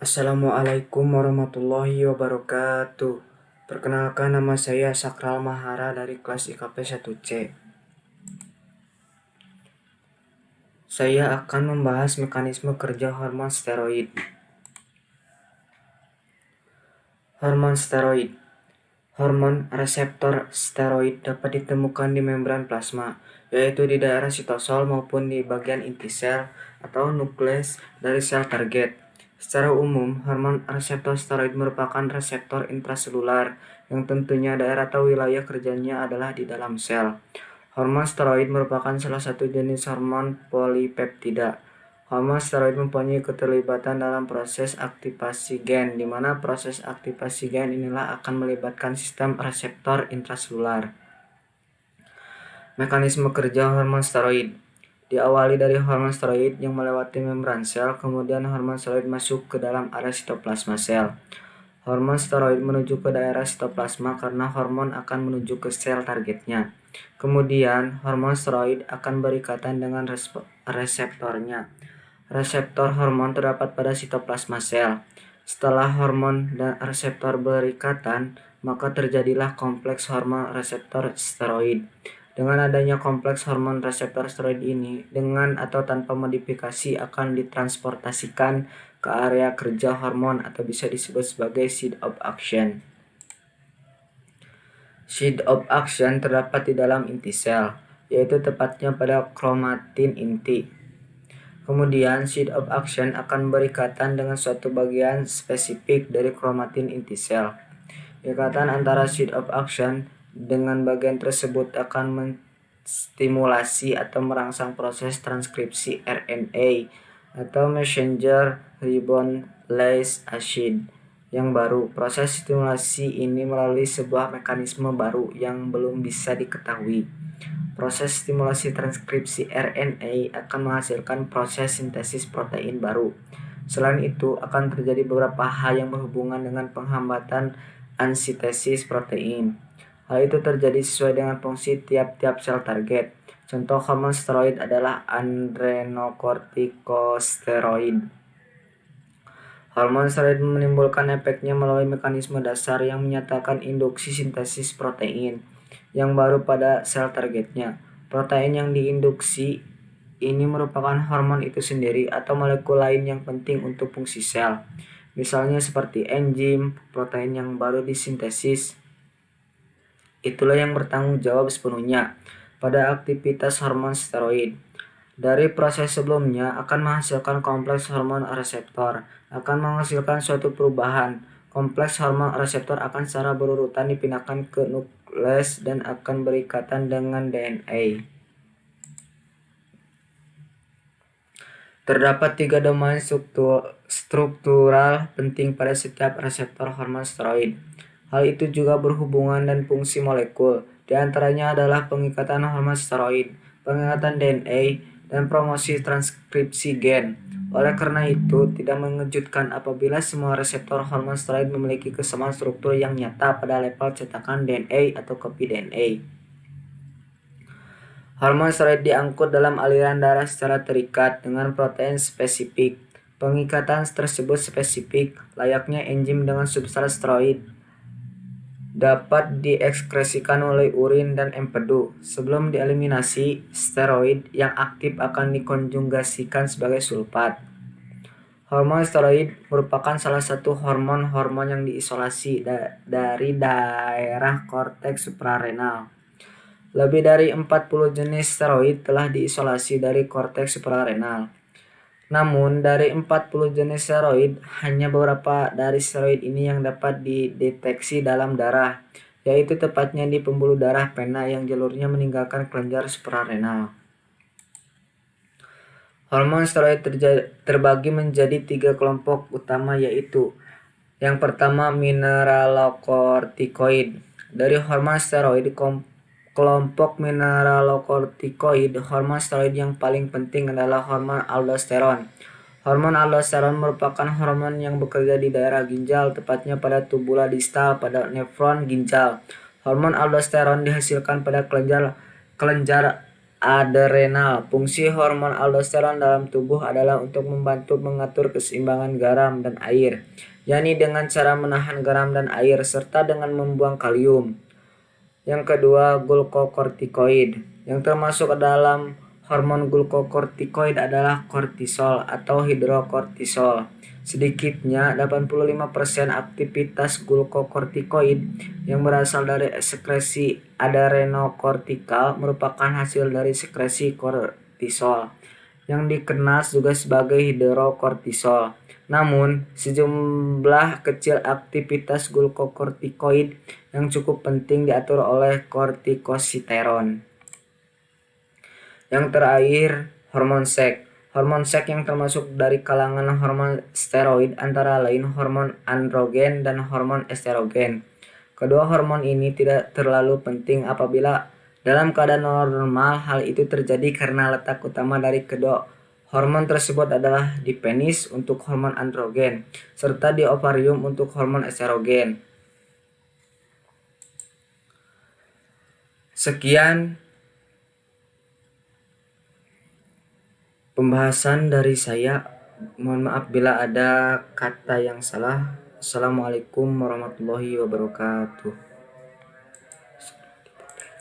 Assalamualaikum warahmatullahi wabarakatuh. Perkenalkan, nama saya Sakral Mahara dari kelas IKP 1C. Saya akan membahas mekanisme kerja hormon steroid. Hormon steroid. Hormon reseptor steroid dapat ditemukan di membran plasma, yaitu di daerah sitosol maupun di bagian inti sel atau nukleus dari sel target. Secara umum, hormon reseptor steroid merupakan reseptor intraselular yang tentunya daerah atau wilayah kerjanya adalah di dalam sel. Hormon steroid merupakan salah satu jenis hormon polipeptida. Hormon steroid mempunyai keterlibatan dalam proses aktivasi gen, di mana proses aktivasi gen inilah akan melibatkan sistem reseptor intraselular. Mekanisme kerja hormon steroid diawali dari hormon steroid yang melewati membran sel, kemudian hormon steroid masuk ke dalam area sitoplasma sel. Hormon steroid menuju ke daerah sitoplasma karena hormon akan menuju ke sel targetnya. Kemudian, hormon steroid akan berikatan dengan reseptornya. Reseptor hormon terdapat pada sitoplasma sel. Setelah hormon dan reseptor berikatan, maka terjadilah kompleks hormon reseptor steroid. Dengan adanya kompleks hormon reseptor steroid ini, dengan atau tanpa modifikasi akan ditransportasikan ke area kerja hormon atau bisa disebut sebagai site of action. Site of action terdapat di dalam inti sel, yaitu tepatnya pada kromatin inti. Kemudian, site of action akan berikatan dengan suatu bagian spesifik dari kromatin inti sel. Ikatan antara site of action dengan bagian tersebut akan menstimulasi atau merangsang proses transkripsi RNA atau messenger ribonucleic acid yang baru. Proses stimulasi ini melalui sebuah mekanisme baru yang belum bisa diketahui. Proses stimulasi transkripsi RNA akan menghasilkan proses sintesis protein baru. Selain itu, akan terjadi beberapa hal yang berhubungan dengan penghambatan ansintesis protein. Hal itu terjadi sesuai dengan fungsi tiap-tiap sel target. Contoh hormon steroid adalah adrenokortikosteroid. Hormon steroid menimbulkan efeknya melalui mekanisme dasar yang menyatakan induksi sintesis protein yang baru pada sel targetnya. Protein yang diinduksi ini merupakan hormon itu sendiri atau molekul lain yang penting untuk fungsi sel. Misalnya seperti enzim, protein yang baru disintesis. Itulah yang bertanggung jawab sepenuhnya pada aktivitas hormon steroid. Dari proses sebelumnya akan menghasilkan kompleks hormon reseptor, akan menghasilkan suatu perubahan. Kompleks hormon reseptor akan secara berurutan dipindahkan ke nukleus dan akan berikatan dengan DNA. Terdapat 3 domain struktural penting pada setiap reseptor hormon steroid. Hal itu juga berhubungan dan fungsi molekul. Di antaranya adalah pengikatan hormon steroid, pengikatan DNA, dan promosi transkripsi gen. Oleh karena itu, tidak mengejutkan apabila semua reseptor hormon steroid memiliki kesamaan struktur yang nyata pada level cetakan DNA atau kopi DNA. Hormon steroid diangkut dalam aliran darah secara terikat dengan protein spesifik. Pengikatan tersebut spesifik, layaknya enzim dengan substrat steroid, dapat diekskresikan melalui urin dan empedu. Sebelum dieliminasi, steroid yang aktif akan dikonjugasikan sebagai sulfat. Hormon steroid merupakan salah satu hormon yang diisolasi dari daerah korteks suprarenal. Lebih dari 40 jenis steroid telah diisolasi dari korteks suprarenal. Namun, dari 40 jenis steroid, hanya beberapa dari steroid ini yang dapat dideteksi dalam darah, yaitu tepatnya di pembuluh darah vena yang jalurnya meninggalkan kelenjar suprarenal. Hormon steroid terbagi menjadi 3 kelompok utama, yaitu yang pertama mineralokortikoid. Dari hormon steroid, kelompok mineralokortikoid, hormon steroid yang paling penting adalah hormon aldosteron. Hormon aldosteron merupakan hormon yang bekerja di daerah ginjal, tepatnya pada tubula distal pada nefron ginjal. Hormon aldosteron dihasilkan pada kelenjar adrenal. Fungsi hormon aldosteron dalam tubuh adalah untuk membantu mengatur keseimbangan garam dan air, yakni dengan cara menahan garam dan air serta dengan membuang kalium. Yang kedua, glukokortikoid. Yang termasuk dalam hormon glukokortikoid adalah kortisol atau hidrokortisol. Sedikitnya 85% aktivitas glukokortikoid yang berasal dari sekresi adrenokortikal merupakan hasil dari sekresi kortisol yang dikenal juga sebagai hidrokortisol. Namun, sejumlah kecil aktivitas glukokortikoid yang cukup penting diatur oleh kortikosteron. Yang terakhir, hormon seks. Hormon seks yang termasuk dari kalangan hormon steroid antara lain hormon androgen dan hormon estrogen. Kedua hormon ini tidak terlalu penting apabila dalam keadaan normal. Hal itu terjadi karena letak utama dari kedua hormon tersebut adalah di penis untuk hormon androgen, serta di ovarium untuk hormon estrogen. Sekian pembahasan dari saya. Mohon maaf bila ada kata yang salah. Assalamualaikum warahmatullahi wabarakatuh.